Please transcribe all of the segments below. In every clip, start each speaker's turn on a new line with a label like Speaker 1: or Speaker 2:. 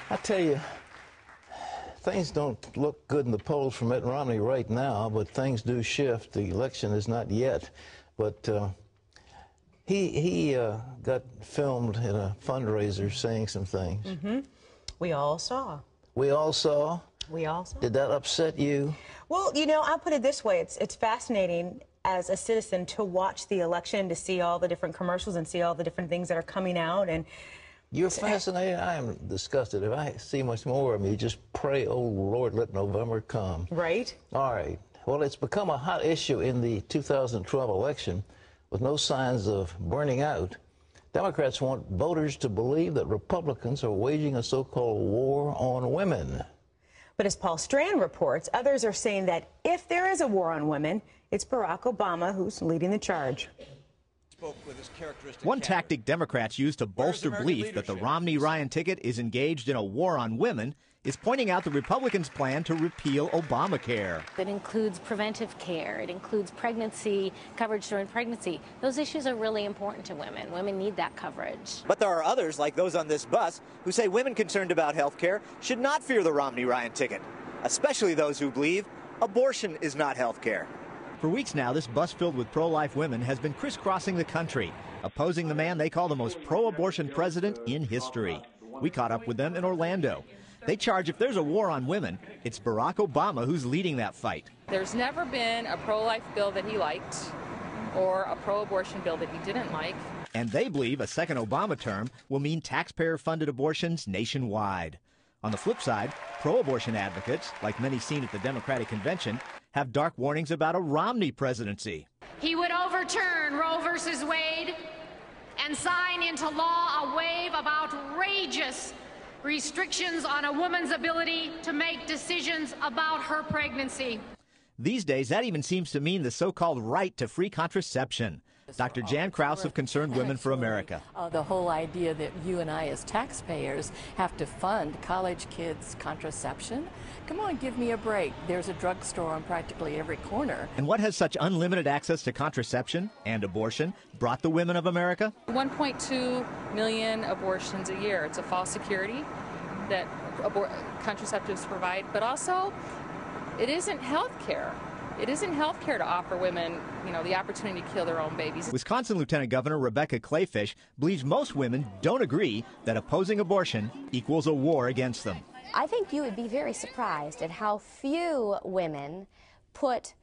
Speaker 1: I tell you, things don't look good in the polls for Mitt Romney right now, but things do shift. The election is not yet, but he got filmed in a fundraiser saying some things.
Speaker 2: Mm-hmm. We all saw.
Speaker 1: We all saw?
Speaker 2: We all saw.
Speaker 1: Did that upset you?
Speaker 2: Well, you know, I'll put it this way. It's fascinating as a citizen to watch the election, to see all the different commercials and see all the different things that are coming out. And
Speaker 1: you're fascinated. I am disgusted. If I see much more of you, just pray, oh, Lord, let November come.
Speaker 2: Right.
Speaker 1: All right. Well, it's become a hot issue in the 2012 election with no signs of burning out. Democrats want voters to believe that Republicans are waging a so-called war on women.
Speaker 2: But as Paul Strand reports, others are saying that if there is a war on women, it's Barack Obama who's leading the charge.
Speaker 3: One tactic Democrats use to bolster belief that the Romney-Ryan ticket is engaged in a war on women is pointing out the Republicans' plan to repeal Obamacare.
Speaker 4: It includes preventive care. It includes pregnancy, coverage during pregnancy. Those issues are really important to women. Women need that coverage.
Speaker 5: But there are others, like those on this bus, who say women concerned about health care should not fear the Romney-Ryan ticket, especially those who believe abortion is not health care.
Speaker 3: For weeks now, this bus filled with pro-life women has been crisscrossing the country, opposing the man they call the most pro-abortion president in history. We caught up with them in Orlando. They charge if there's a war on women, it's Barack Obama who's leading that fight.
Speaker 6: There's never been a pro-life bill that he liked or a pro-abortion bill that he didn't like.
Speaker 3: And they believe a second Obama term will mean taxpayer-funded abortions nationwide. On the flip side, pro-abortion advocates, like many seen at the Democratic convention, have dark warnings about a Romney presidency.
Speaker 7: He would overturn Roe versus Wade and sign into law a wave of outrageous restrictions on a woman's ability to make decisions about her pregnancy.
Speaker 3: These days, that even seems to mean the so-called right to free contraception. Dr. Jan Kraus of Concerned Women for America.
Speaker 8: The whole idea that you and I as taxpayers have to fund college kids' contraception? Come on, give me a break. There's a drugstore on practically every corner.
Speaker 3: And what has such unlimited access to contraception and abortion brought the women of America?
Speaker 6: 1.2 million abortions a year. It's a false security that contraceptives provide, but also it isn't health care. It isn't health care to offer women, the opportunity to kill their own babies.
Speaker 3: Wisconsin Lieutenant Governor Rebecca Kleefisch believes most women don't agree that opposing abortion equals a war against them.
Speaker 9: I think you would be very surprised at how few women put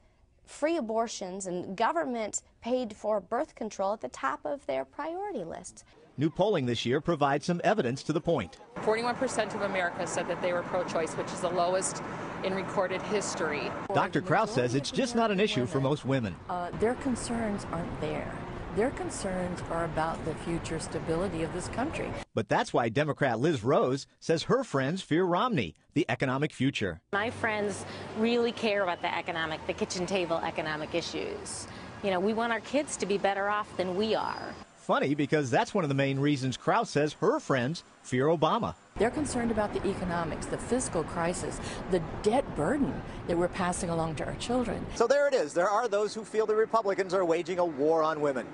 Speaker 9: free abortions and government paid for birth control at the top of their priority list.
Speaker 3: New polling this year provides some evidence to the point.
Speaker 6: 41% of America said that they were pro-choice, which is the lowest in recorded history.
Speaker 3: Dr. Kraus says it's just not an issue for most women.
Speaker 8: Their concerns aren't there. Their concerns are about the future stability of this country.
Speaker 3: But that's why Democrat Liz Rose says her friends fear Romney, the economic future.
Speaker 4: My friends really care about the kitchen table economic issues. We want our kids to be better off than we are.
Speaker 3: Funny, because that's one of the main reasons Kraus says her friends fear Obama.
Speaker 8: They're concerned about the economics, the fiscal crisis, the debt burden that we're passing along to our children.
Speaker 5: So there it is. There are those who feel the Republicans are waging a war on women,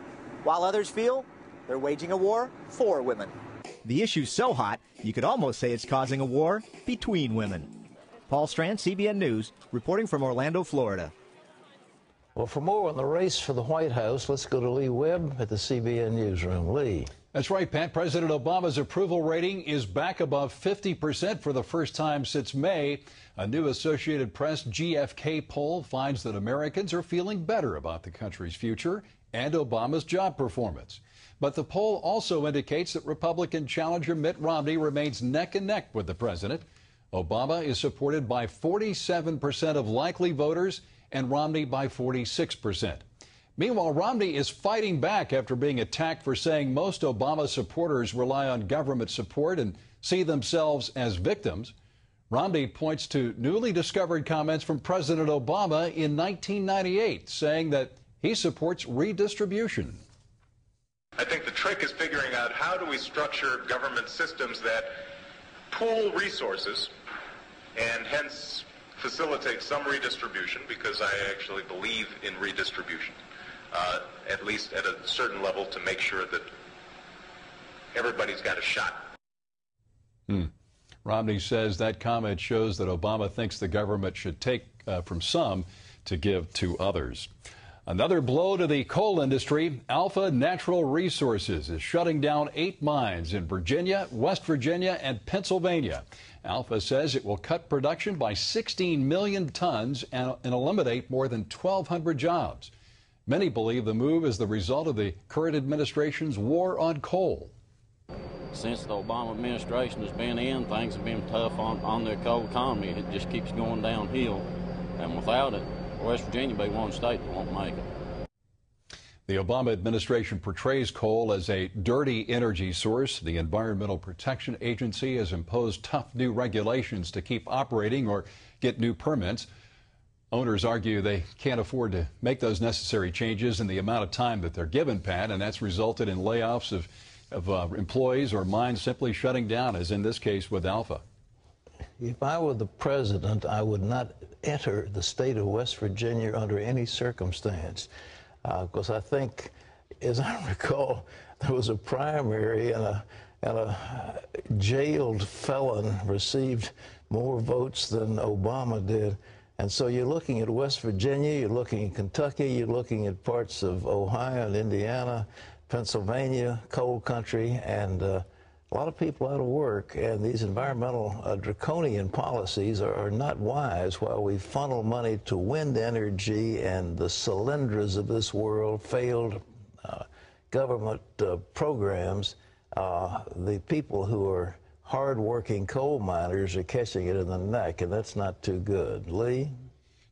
Speaker 5: while others feel they're waging a war for women.
Speaker 3: The issue's so hot, you could almost say it's causing a war between women. Paul Strand, CBN News, reporting from Orlando, Florida.
Speaker 1: Well, for more on the race for the White House, let's go to Lee Webb at the CBN Newsroom. Lee.
Speaker 10: That's right, Pat. President Obama's approval rating is back above 50% for the first time since May. A new Associated Press GFK poll finds that Americans are feeling better about the country's future and Obama's job performance. But the poll also indicates that Republican challenger Mitt Romney remains neck and neck with the president. Obama is supported by 47% of likely voters and Romney by 46%. Meanwhile, Romney is fighting back after being attacked for saying most Obama supporters rely on government support and see themselves as victims. Romney points to newly discovered comments from President Obama in 1998, saying that he supports redistribution.
Speaker 11: I think the trick is figuring out how do we structure government systems that pool resources and hence facilitate some redistribution, because I actually believe in redistribution, at least at a certain level, to make sure that everybody's got a shot.
Speaker 10: Romney says that comment shows that Obama thinks the government should take from some to give to others. Another blow to the coal industry. Alpha Natural Resources is shutting down 8 mines in Virginia, West Virginia, and Pennsylvania. Alpha says it will cut production by 16 million tons and eliminate more than 1,200 jobs. Many believe the move is the result of the current administration's war on coal.
Speaker 12: Since the Obama administration has been in, things have been tough on the coal economy. It just keeps going downhill. And without it, West Virginia will be one state that won't make it.
Speaker 10: The Obama administration portrays coal as a dirty energy source. The Environmental Protection Agency has imposed tough new regulations to keep operating or get new permits. Owners argue they can't afford to make those necessary changes in the amount of time that they're given, Pat, and that's resulted in layoffs of employees or mines simply shutting down, as in this case with Alpha.
Speaker 1: If I were the president, I would not enter the state of West Virginia under any circumstance, because I think, as I recall, there was a primary and a jailed felon received more votes than Obama did. And so you're looking at West Virginia, you're looking at Kentucky, you're looking at parts of Ohio and Indiana, Pennsylvania, coal country, and a lot of people out of work. And these environmental draconian policies are not wise. While we funnel money to wind energy and the Solyndras of this world, failed government programs, the people who are hard-working coal miners are catching it in the neck, and that's not too good. Lee?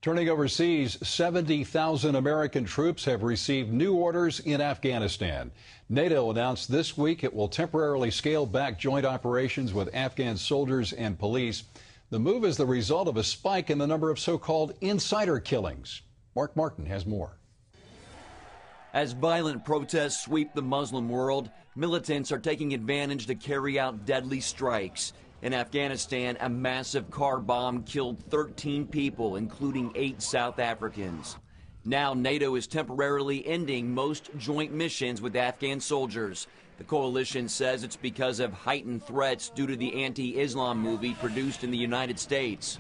Speaker 10: Turning overseas, 70,000 American troops have received new orders in Afghanistan. NATO announced this week it will temporarily scale back joint operations with Afghan soldiers and police. The move is the result of a spike in the number of so-called insider killings. Mark Martin has more.
Speaker 13: As violent protests sweep the Muslim world, militants are taking advantage to carry out deadly strikes. In Afghanistan, a massive car bomb killed 13 people, including 8 South Africans. Now NATO is temporarily ending most joint missions with Afghan soldiers. The coalition says it's because of heightened threats due to the anti-Islam movie produced in the United States,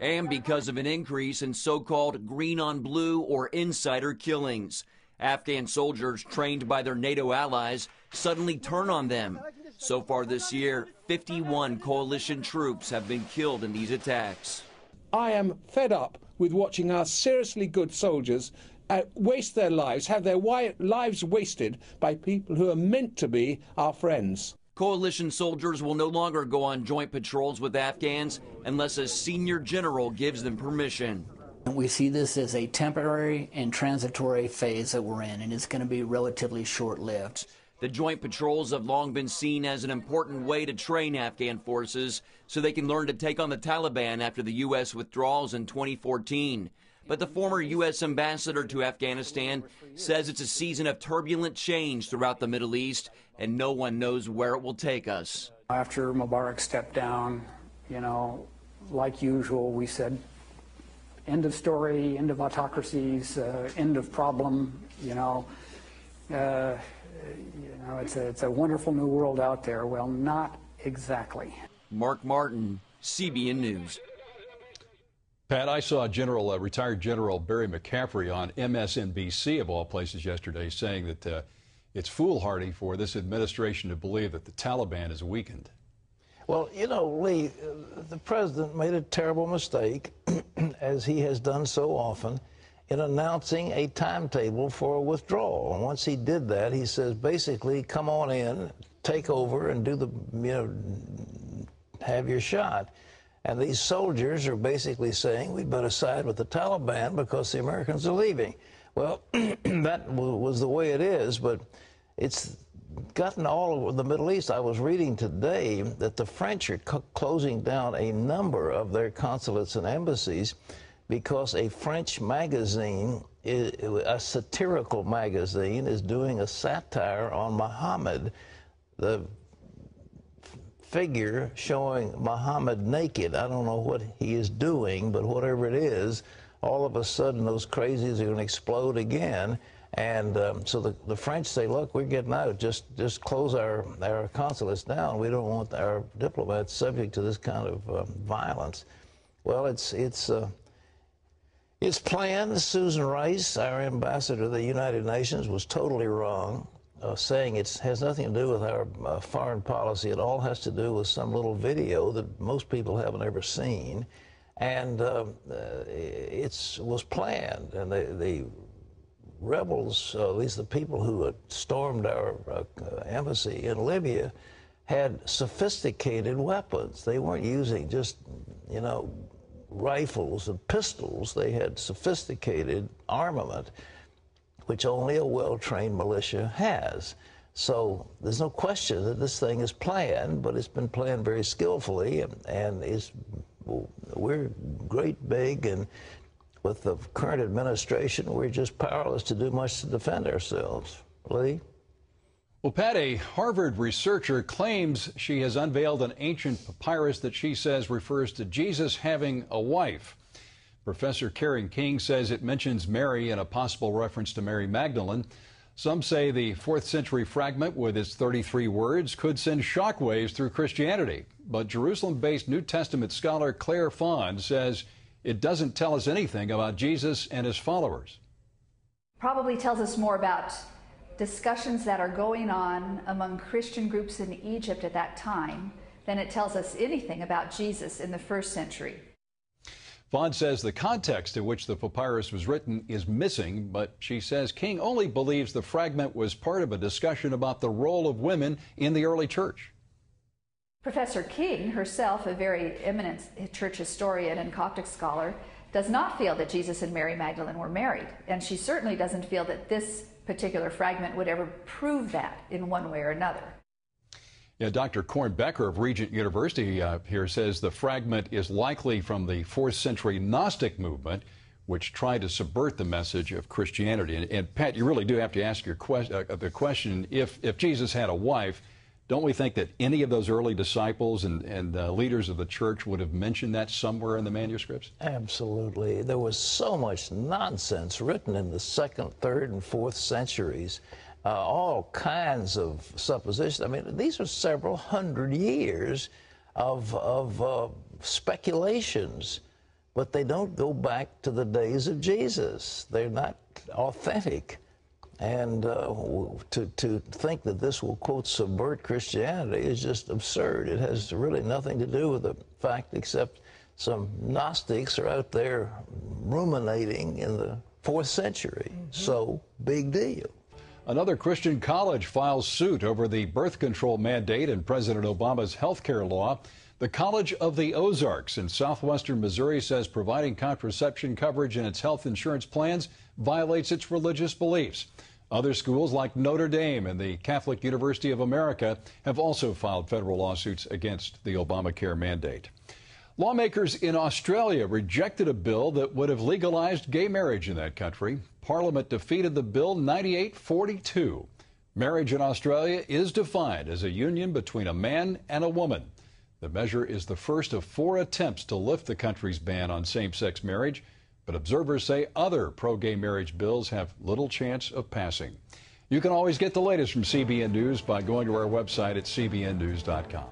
Speaker 13: and because of an increase in so-called green on blue or insider killings. Afghan soldiers trained by their NATO allies suddenly turn on them. So far this year, 51 coalition troops have been killed in these attacks.
Speaker 14: I am fed up with watching our seriously good soldiers waste their lives, have their lives wasted by people who are meant to be our friends.
Speaker 13: Coalition soldiers will no longer go on joint patrols with Afghans unless a senior general gives them permission.
Speaker 15: We see this as a temporary and transitory phase that we're in, and it's going to be relatively short-lived.
Speaker 13: The joint patrols have long been seen as an important way to train Afghan forces so they can learn to take on the Taliban after the U.S. withdrawals in 2014. But the former U.S. ambassador to Afghanistan says it's a season of turbulent change throughout the Middle East, and no one knows where it will take us.
Speaker 16: After Mubarak stepped down, like usual, we said, end of story, end of autocracies, end of problem, it's a wonderful new world out there. Well, not exactly.
Speaker 13: Mark Martin, CBN News.
Speaker 10: Pat, I saw retired General Barry McCaffrey on MSNBC, of all places, yesterday, saying that it's foolhardy for this administration to believe that the Taliban is weakened.
Speaker 1: Well, Lee, the president made a terrible mistake, as he has done so often, in announcing a timetable for a withdrawal. And once he did that, he says, basically, come on in, take over, and do have your shot. And these soldiers are basically saying, we'd better side with the Taliban because the Americans are leaving. Well, that was the way it is, but it's gotten all over the Middle East. I was reading today that the French are closing down a number of their consulates and embassies because a French magazine, a satirical magazine, is doing a satire on Muhammad, the figure showing Muhammad naked. I don't know what he is doing, but whatever it is, all of a sudden those crazies are going to explode again. And so the French say, look, we're getting out. Just close our consulates down. We don't want our diplomats subject to this kind of violence. Well, it's planned. Susan Rice, our ambassador to the United Nations, was totally wrong, saying it has nothing to do with our foreign policy. It all has to do with some little video that most people haven't ever seen. And it was planned. And the rebels, at least the people who had stormed our embassy in Libya, had sophisticated weapons. They weren't using just, you know, rifles and pistols. They had sophisticated armament, which only a well-trained militia has. So there's no question that this thing is planned, but it's been planned very skillfully, and we're great big, and with the current administration, we're just powerless to do much to defend ourselves. Lee?
Speaker 10: Well, Pat, a Harvard researcher claims she has unveiled an ancient papyrus that she says refers to Jesus having a wife. Professor Karen King says it mentions Mary in a possible reference to Mary Magdalene. Some say the 4th century fragment with its 33 words could send shockwaves through Christianity. But Jerusalem-based New Testament scholar Claire Fond says it doesn't tell us anything about Jesus and his followers.
Speaker 17: Probably tells us more about discussions that are going on among Christian groups in Egypt at that time than it tells us anything about Jesus in the 1st century.
Speaker 10: Fond says the context in which the papyrus was written is missing, but she says King only believes the fragment was part of a discussion about the role of women in the early church.
Speaker 17: Professor King, herself a very eminent church historian and Coptic scholar, does not feel that Jesus and Mary Magdalene were married, and she certainly doesn't feel that this particular fragment would ever prove that in one way or another.
Speaker 10: Yeah, Dr. Corn Becker of Regent University here says the fragment is likely from the 4th century Gnostic movement, which tried to subvert the message of Christianity. And Pat, you really do have to ask your the question, if Jesus had a wife, don't we think that any of those early disciples and leaders of the church would have mentioned that somewhere in the manuscripts?
Speaker 1: Absolutely. There was so much nonsense written in the 2nd, 3rd, and 4th centuries. All kinds of suppositions. I mean, these are several hundred years of speculations, but they don't go back to the days of Jesus. They're not authentic. And to think that this will, quote, subvert Christianity is just absurd. It has really nothing to do with the fact except some Gnostics are out there ruminating in the 4th century. So, big deal.
Speaker 10: Another Christian college files suit over the birth control mandate in President Obama's health care law. The College of the Ozarks in southwestern Missouri says providing contraception coverage in its health insurance plans violates its religious beliefs. Other schools like Notre Dame and the Catholic University of America have also filed federal lawsuits against the Obamacare mandate. Lawmakers in Australia rejected a bill that would have legalized gay marriage in that country. Parliament defeated the bill 98-42. Marriage in Australia is defined as a union between a man and a woman. The measure is the first of 4 attempts to lift the country's ban on same-sex marriage, but observers say other pro-gay marriage bills have little chance of passing. You can always get the latest from CBN News by going to our website at cbnnews.com.